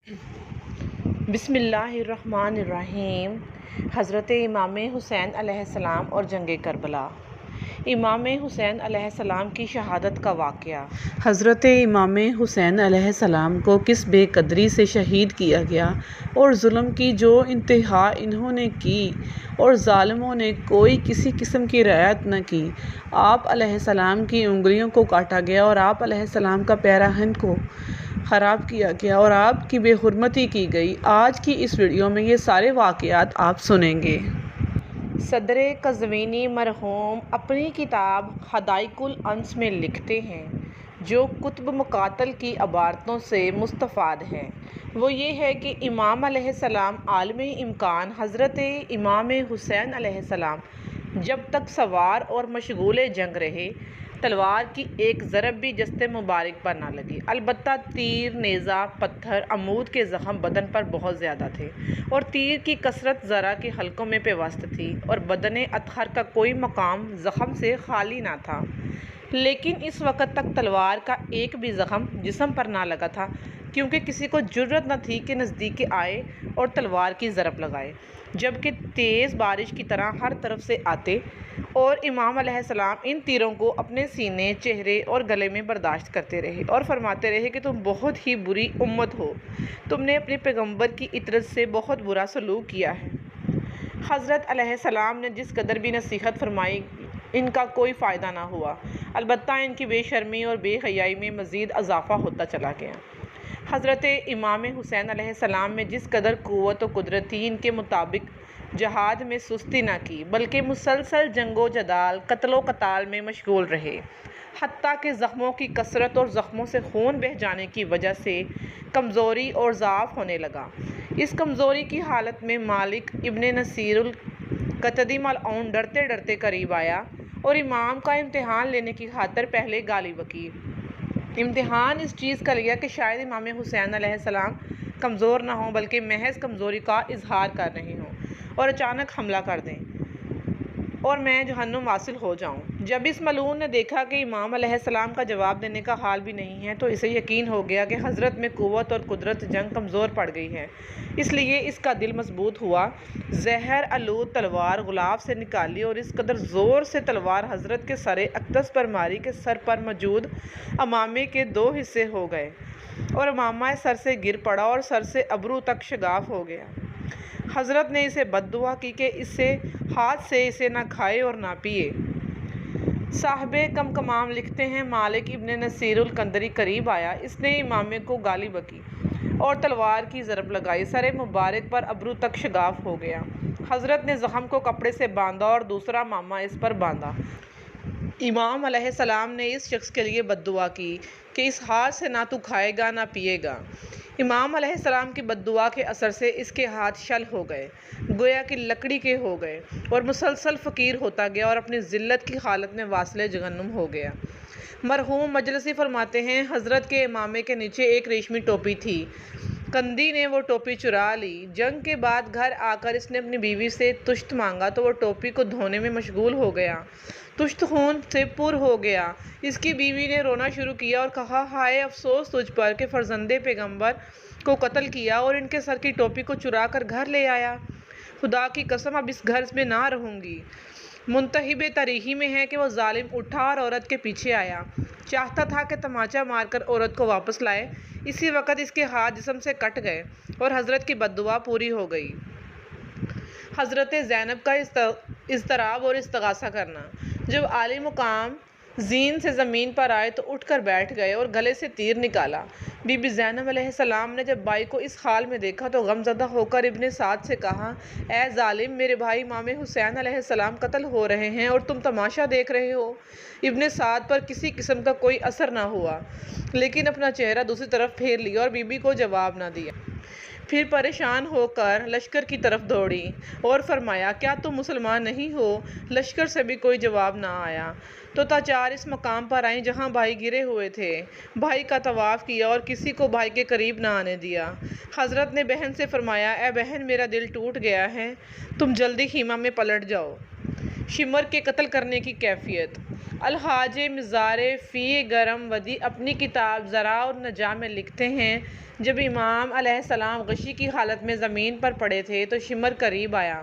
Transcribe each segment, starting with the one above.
بسم اللہ الرحمن الرحیم۔ حضرت امام حسین علیہ السلام اور جنگ کربلا۔ امام حسین علیہ السلام کی شہادت کا واقعہ۔ حضرت امام حسین علیہ السلام کو کس بے قدری سے شہید کیا گیا اور ظلم کی جو انتہا انہوں نے کی اور ظالموں نے کوئی کسی قسم کی رعایت نہ کی۔ آپ علیہ السلام کی انگلیوں کو کاٹا گیا اور آپ علیہ السلام کا پیراہن کو خراب کیا گیا اور آپ کی بے حرمتی کی گئی۔ آج کی اس ویڈیو میں یہ سارے واقعات آپ سنیں گے۔ صدر قزوینی مرحوم اپنی کتاب حدائق الانس میں لکھتے ہیں، جو کتب مقاتل کی عبارتوں سے مستفاد ہے وہ یہ ہے کہ امام علیہ السلام عالم امکان حضرت امام حسین علیہ السلام جب تک سوار اور مشغول جنگ رہے، تلوار کی ایک ضرب بھی جسد مبارک پر نہ لگی۔ البتہ تیر، نیزہ، پتھر، عمود کے زخم بدن پر بہت زیادہ تھے اور تیر کی کثرت زرہ کے حلقوں میں پیوست تھی اور بدن اطہر کا کوئی مقام زخم سے خالی نہ تھا، لیکن اس وقت تک تلوار کا ایک بھی زخم جسم پر نہ لگا تھا، کیونکہ کسی کو جرأت نہ تھی کہ نزدیک آئے اور تلوار کی ضرب لگائے، جبکہ تیز بارش کی طرح ہر طرف سے آتے اور امام علیہ السلام ان تیروں کو اپنے سینے، چہرے اور گلے میں برداشت کرتے رہے اور فرماتے رہے کہ تم بہت ہی بری امت ہو، تم نے اپنے پیغمبر کی اطاعت سے بہت برا سلوک کیا ہے۔ حضرت علیہ السلام نے جس قدر بھی نصیحت فرمائی، ان کا کوئی فائدہ نہ ہوا، البتہ ان کی بے شرمی اور بے حیائی میں مزید اضافہ ہوتا چلا گیا۔ حضرت امام حسین علیہ السلام میں جس قدر قوت و قدرت تھی، ان کے مطابق جہاد میں سستی نہ کی، بلکہ مسلسل جنگ و جدال، قتل و قتال میں مشغول رہے، حتیٰ کہ زخموں کی کثرت اور زخموں سے خون بہہ جانے کی وجہ سے کمزوری اور ضعف ہونے لگا۔ اس کمزوری کی حالت میں مالک ابن نصیر الکتدی ملعون ڈرتے ڈرتے قریب آیا اور امام کا امتحان لینے کی خاطر پہلے گالی بکی۔ امتحان اس چیز کا لیا کہ شاید امام حسین علیہ السلام کمزور نہ ہوں، بلکہ محض کمزوری کا اظہار کر رہے ہوں اور اچانک حملہ کر دیں اور میں جہنم واصل ہو جاؤں۔ جب اس ملعون نے دیکھا کہ امام علیہ السلام کا جواب دینے کا حال بھی نہیں ہے، تو اسے یقین ہو گیا کہ حضرت میں قوت اور قدرت جنگ کمزور پڑ گئی ہے، اس لیے اس کا دل مضبوط ہوا۔ زہر آلود تلوار غلاف سے نکالی اور اس قدر زور سے تلوار حضرت کے سر اقدس پر ماری کہ سر پر موجود امامے کے دو حصے ہو گئے اور امامہ سر سے گر پڑا اور سر سے ابرو تک شگاف ہو گیا۔ حضرت نے اسے بد دعا کی کہ اسے ہاتھ سے اسے نہ کھائے اور نہ پیے۔ صاحب کمکمام لکھتے ہیں، مالک ابن نصیر الکندری قریب آیا، اس نے امامے کو گالی بکی اور تلوار کی ضرب لگائی، سر مبارک پر ابرو تک شگاف ہو گیا۔ حضرت نے زخم کو کپڑے سے باندھا اور دوسرا امامہ اس پر باندھا۔ امام علیہ السلام نے اس شخص کے لیے بد دعا کی کہ اس ہاتھ سے نہ تو کھائے گا نہ پیے گا۔ امام علیہ السلام کی بد دعا کے اثر سے اس کے ہاتھ شل ہو گئے، گویا کہ لکڑی کے ہو گئے، اور مسلسل فقیر ہوتا گیا اور اپنی ذلت کی حالت میں واصل جہنم ہو گیا۔ مرحوم مجلسی فرماتے ہیں، حضرت کے امامے کے نیچے ایک ریشمی ٹوپی تھی، کندی نے وہ ٹوپی چرا لی۔ جنگ کے بعد گھر آ کر اس نے اپنی بیوی سے تشت مانگا تو وہ ٹوپی کو دھونے میں مشغول ہو گیا، تشت خون سے پر ہو گیا۔ اس کی بیوی نے رونا شروع کیا اور کہا، ہائے افسوس تجھ پر کہ فرزند پیغمبر کو قتل کیا اور ان کے سر کی ٹوپی کو چرا کر گھر لے آیا۔ خدا کی قسم اب اس گھر میں نہ رہوں گی۔ منتہب تاریخی میں ہے کہ وہ ظالم اٹھا اور عورت کے پیچھے آیا، چاہتا تھا کہ تماچا مار کر عورت کو واپس لائے، اسی وقت اس کے ہاتھ جسم سے کٹ گئے اور حضرت کی بد دعا پوری ہو گئی۔ حضرت زینب کا اضطراب اور استغاثہ کرنا۔ جب عالی مقام زین سے زمین پر آئے تو اٹھ کر بیٹھ گئے اور گلے سے تیر نکالا۔ بی بی زینب علیہ السلام نے جب بھائی کو اس حال میں دیکھا تو غم زدہ ہو کر ابن سعد سے کہا، اے ظالم، میرے بھائی امام حسین علیہ السلام قتل ہو رہے ہیں اور تم تماشا دیکھ رہے ہو۔ ابن سعد پر کسی قسم کا کوئی اثر نہ ہوا، لیکن اپنا چہرہ دوسری طرف پھیر لیا اور بی بی کو جواب نہ دیا۔ پھر پریشان ہو کر لشکر کی طرف دوڑی اور فرمایا، کیا تم مسلمان نہیں ہو؟ لشکر سے بھی کوئی جواب نہ آیا تو تاچار اس مقام پر آئیں جہاں بھائی گرے ہوئے تھے، بھائی کا طواف کیا اور کسی کو بھائی کے قریب نہ آنے دیا۔ حضرت نے بہن سے فرمایا، اے بہن، میرا دل ٹوٹ گیا ہے، تم جلدی خیمہ میں پلٹ جاؤ۔ شمر کے قتل کرنے کی کیفیت۔ الحاج مزار فی گرم ودی اپنی کتاب ذرا اور نجا میں لکھتے ہیں، جب امام علیہ السلام غشی کی حالت میں زمین پر پڑے تھے تو شمر قریب آیا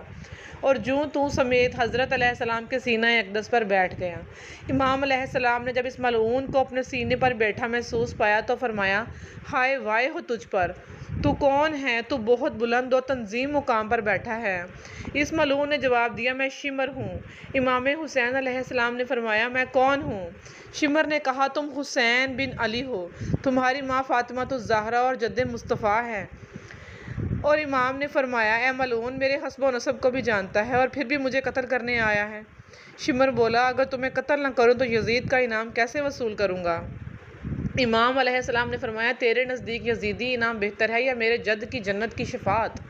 اور جوں توں سمیت حضرت علیہ السلام کے سینہ اقدس پر بیٹھ گیا۔ امام علیہ السلام نے جب اس ملعون کو اپنے سینے پر بیٹھا محسوس پایا تو فرمایا، ہائے وائے ہو تجھ پر، تو کون ہے؟ تو بہت بلند و تنظیم مقام پر بیٹھا ہے۔ اس ملعون نے جواب دیا، میں شمر ہوں۔ امام حسین علیہ السلام نے فرمایا، میں کون ہوں؟ شمر نے کہا، تم حسین بن علی ہو، تمہاری ماں فاطمۃ الزہرا اور جد مصطفیٰ ہے۔ اور امام نے فرمایا، اے ملعون، میرے حسب و نسب کو بھی جانتا ہے اور پھر بھی مجھے قتل کرنے آیا ہے۔ شمر بولا، اگر تمہیں قتل نہ کروں تو یزید کا انعام کیسے وصول کروں گا؟ امام علیہ السلام نے فرمایا، تیرے نزدیک یزیدی انعام بہتر ہے یا میرے جد کی جنت کی شفاعت؟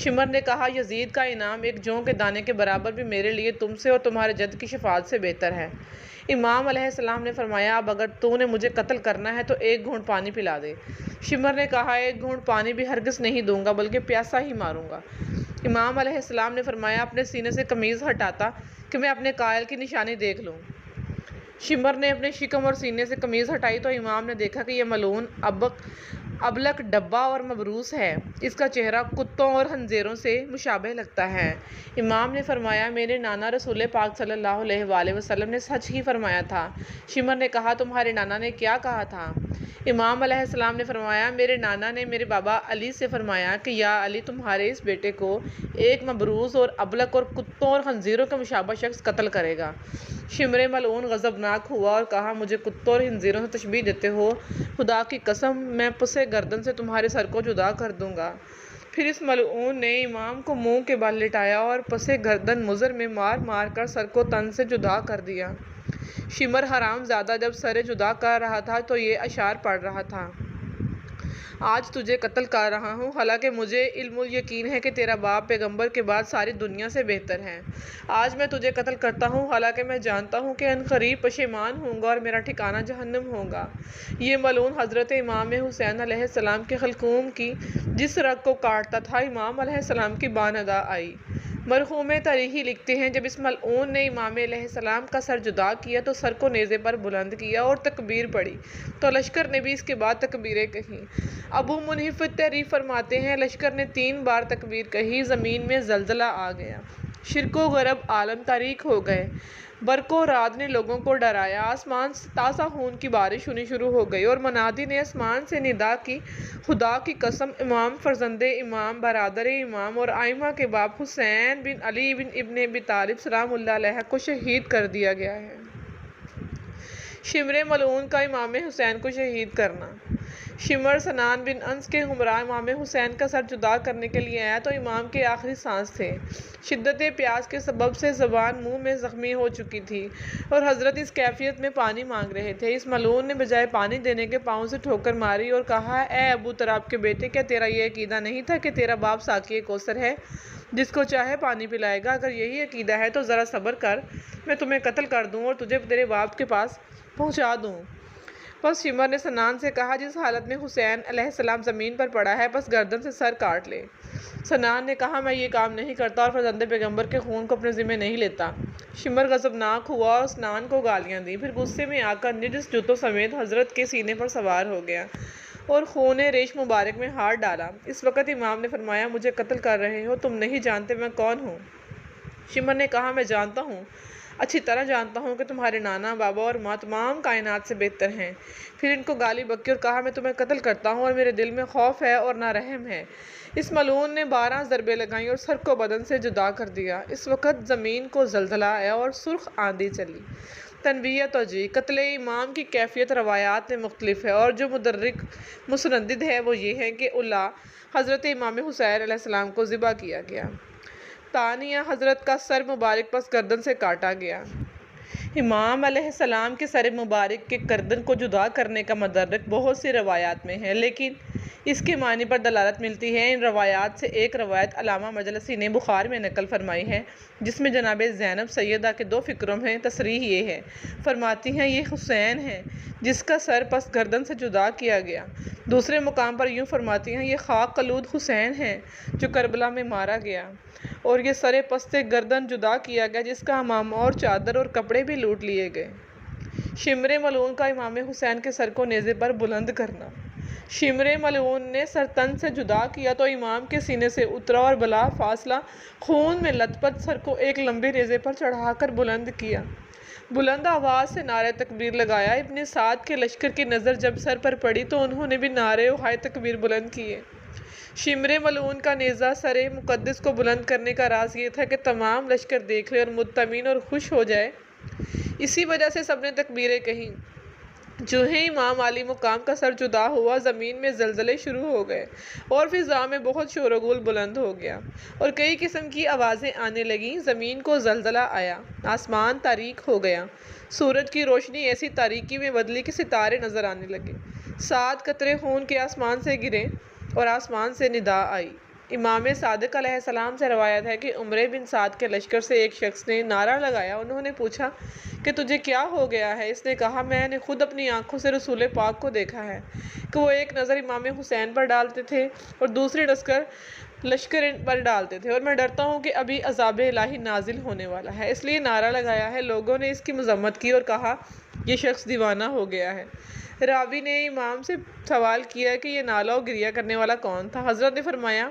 شمر نے کہا، یزید کا انعام ایک جوں کے دانے کے برابر بھی میرے لیے تم سے اور تمہارے جد کی شفاعت سے بہتر ہے۔ امام علیہ السلام نے فرمایا، اب اگر تو نے مجھے قتل کرنا ہے تو ایک گھونٹ پانی پلا دے۔ شمر نے کہا، ایک گھونٹ پانی بھی ہرگز نہیں دوں گا بلکہ پیاسا ہی ماروں گا۔ امام علیہ السلام نے فرمایا، اپنے سینے سے قمیض ہٹاتا کہ میں اپنے قائل کی نشانی دیکھ لوں۔ شمر نے اپنے شکم اور سینے سے قمیض ہٹائی تو امام نے دیکھا کہ یہ ملعون ابلق ڈبہ اور مبروس ہے، اس کا چہرہ کتوں اور خنزیروں سے مشابہ لگتا ہے۔ امام نے فرمایا، میرے نانا رسول پاک صلی اللہ علیہ وآلہ وسلم نے سچ ہی فرمایا تھا۔ شمر نے کہا، تمہارے نانا نے کیا کہا تھا؟ امام علیہ السلام نے فرمایا، میرے نانا نے میرے بابا علی سے فرمایا کہ یا علی، تمہارے اس بیٹے کو ایک مبروس اور ابلق اور کتوں اور خنزیروں کے مشابہ شخص قتل کرے گا۔ شمر ملعون غضبناک ہوا اور کہا، مجھے کتوں اور خنزیروں سے تشبیہ دیتے ہو، خدا کی قسم میں پس گردن سے تمہارے سر کو جدا کر دوں گا۔ پھر اس ملعون نے امام کو منہ کے بل لٹایا اور پس گردن مضر میں مار مار کر سر کو تن سے جدا کر دیا۔ شمر حرام زادہ جب سر جدا کر رہا تھا تو یہ اشعار پڑھ رہا تھا، آج تجھے قتل کر رہا ہوں، حالانکہ مجھے علم الیقین ہے کہ تیرا باپ پیغمبر کے بعد ساری دنیا سے بہتر ہے۔ آج میں تجھے قتل کرتا ہوں، حالانکہ میں جانتا ہوں کہ عنقریب پشیمان ہوں گا اور میرا ٹھکانہ جہنم ہوگا۔ یہ ملعون حضرت امام حسین علیہ السلام کے حلقوم کی جس رگ کو کاٹتا تھا، امام علیہ السلام کی بانہدہ آئی۔ مرحوم تاریخی لکھتے ہیں، جب اس ملعون نے امام علیہ السلام کا سر جدا کیا تو سر کو نیزے پر بلند کیا اور تکبیر پڑھی تو لشکر نے بھی اس کے بعد تکبیریں کہیں۔ ابو منہف تحریر فرماتے ہیں، لشکر نے 3 بار تکبیر کہی، زمین میں زلزلہ آ گیا، شرک و غرب عالم تاریک ہو گئے، برق و رعد نے لوگوں کو ڈرایا، آسمان سے تازہ خون کی بارش ہونی شروع ہو گئی اور منادی نے آسمان سے ندا کی، خدا کی قسم، امام، فرزند امام، برادر امام اور ائمہ کے باپ حسین بن علی بن ابن ابی طالب سلام اللہ علیہ کو شہید کر دیا گیا ہے۔ شمر ملعون کا امام حسین کو شہید کرنا۔ شمر سنان بن انس کے ہمراہ امام حسین کا سر جدا کرنے کے لیے آیا تو امام کے آخری سانس تھے، شدت پیاس کے سبب سے زبان منہ میں زخمی ہو چکی تھی اور حضرت اس کیفیت میں پانی مانگ رہے تھے۔ اس ملعون نے بجائے پانی دینے کے پاؤں سے ٹھوکر ماری اور کہا، اے ابو تراب کے بیٹے، کیا تیرا یہ عقیدہ نہیں تھا کہ تیرا باپ ساقی کوثر ہے، جس کو چاہے پانی پلائے گا؟ اگر یہی عقیدہ ہے تو ذرا صبر کر، میں تمہیں قتل کر دوں اور تجھے تیرے باپ کے پاس پہنچا دوں۔ پس شمر نے سنان سے کہا، جس حالت میں حسین علیہ السلام زمین پر پڑا ہے، پس گردن سے سر کاٹ لے۔ سنان نے کہا، میں یہ کام نہیں کرتا اور فرزند پیغمبر کے خون کو اپنے ذمہ نہیں لیتا۔ شمر غضبناک ہوا اور سنان کو گالیاں دیں، پھر غصے میں آ کر نجس جوتوں سمیت حضرت کے سینے پر سوار ہو گیا اور خون ریش مبارک میں ہاتھ ڈالا۔ اس وقت امام نے فرمایا، مجھے قتل کر رہے ہو، تم نہیں جانتے میں کون ہوں؟ شمر نے کہا، میں جانتا ہوں، اچھی طرح جانتا ہوں کہ تمہارے نانا، بابا اور ماں تمام کائنات سے بہتر ہیں۔ پھر ان کو گالی بکی اور کہا، میں تمہیں قتل کرتا ہوں اور میرے دل میں خوف ہے اور نہ رحم ہے۔ اس ملعون نے 12 ضربیں لگائیں اور سر کو بدن سے جدا کر دیا۔ اس وقت زمین کو زلزلہ آیا اور سرخ آندھی چلی۔ تنبیہ توجیہ: قتل امام کی کیفیت روایات میں مختلف ہے اور جو مدرک مسندد ہے وہ یہ ہے کہ اولا حضرت امام حسین علیہ السلام کو ذبح کیا گیا، ثانیہ حضرت کا سر مبارک پس گردن سے کاٹا گیا۔ امام علیہ السلام کے سر مبارک کے گردن کو جدا کرنے کا مدرک بہت سی روایات میں ہے، لیکن اس کے معنی پر دلالت ملتی ہے۔ ان روایات سے ایک روایت علامہ مجلسی نے بخار میں نقل فرمائی ہے، جس میں جناب زینب سیدہ کے 2 فقروں میں تصریح یہ ہے، فرماتی ہیں، یہ حسین ہے جس کا سر پس گردن سے جدا کیا گیا۔ دوسرے مقام پر یوں فرماتی ہیں، یہ خاک قلود حسین ہے جو کربلا میں مارا گیا اور یہ سر پس گردن جدا کیا گیا جس کا عمامہ اور چادر اور کپڑے بھی لوٹ لیے گئے۔ شمر ملعون کا امام حسین کے سر کو نیزے پر بلند کرنا۔ شمر ملعون نے سر تن سے جدا کیا تو امام کے سینے سے اترا اور بلا فاصلہ خون میں لت پت سر کو ایک لمبے نیزے پر چڑھا کر بلند کیا۔ بلند آواز سے نعرہ تکبیر لگایا۔ ابن سعد کے لشکر کی نظر جب سر پر پڑی تو انہوں نے بھی نعرے و ہائے تکبیر بلند کیے۔ شمر ملعون کا نیزہ سر مقدس کو بلند کرنے کا راز یہ تھا کہ تمام لشکر دیکھ لے اور مطمئن اور خوش ہو جائے۔ اسی وجہ سے سب نے تکبیریں کہیں۔ جو ہی امام عالی مقام کا سر جدا ہوا، زمین میں زلزلے شروع ہو گئے اور فضا میں بہت شور و غل بلند ہو گیا اور کئی قسم کی آوازیں آنے لگیں۔ زمین کو زلزلہ آیا، آسمان تاریک ہو گیا، سورج کی روشنی ایسی تاریکی میں بدلی کہ ستارے نظر آنے لگے۔ 7 قطرے خون کے آسمان سے گرے اور آسمان سے ندا آئی۔ امام صادق علیہ السلام سے روایت ہے کہ عمر بن سعد کے لشکر سے ایک شخص نے نعرہ لگایا۔ انہوں نے پوچھا کہ تجھے کیا ہو گیا ہے؟ اس نے کہا، میں نے خود اپنی آنکھوں سے رسول پاک کو دیکھا ہے کہ وہ ایک نظر امام حسین پر ڈالتے تھے اور دوسری لشکر پر ڈالتے تھے، اور میں ڈرتا ہوں کہ ابھی عذاب الہی نازل ہونے والا ہے، اس لیے نعرہ لگایا ہے۔ لوگوں نے اس کی مذمت کی اور کہا یہ شخص دیوانہ ہو گیا ہے۔ راوی نے امام سے سوال کیا کہ یہ نالہ و گریہ کرنے والا کون تھا؟ حضرت نے فرمایا،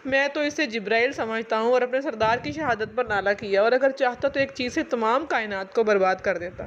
میں تو اسے جبرائیل سمجھتا ہوں، اور اپنے سردار کی شہادت پر نالہ کیا، اور اگر چاہتا تو ایک چیز سے تمام کائنات کو برباد کر دیتا۔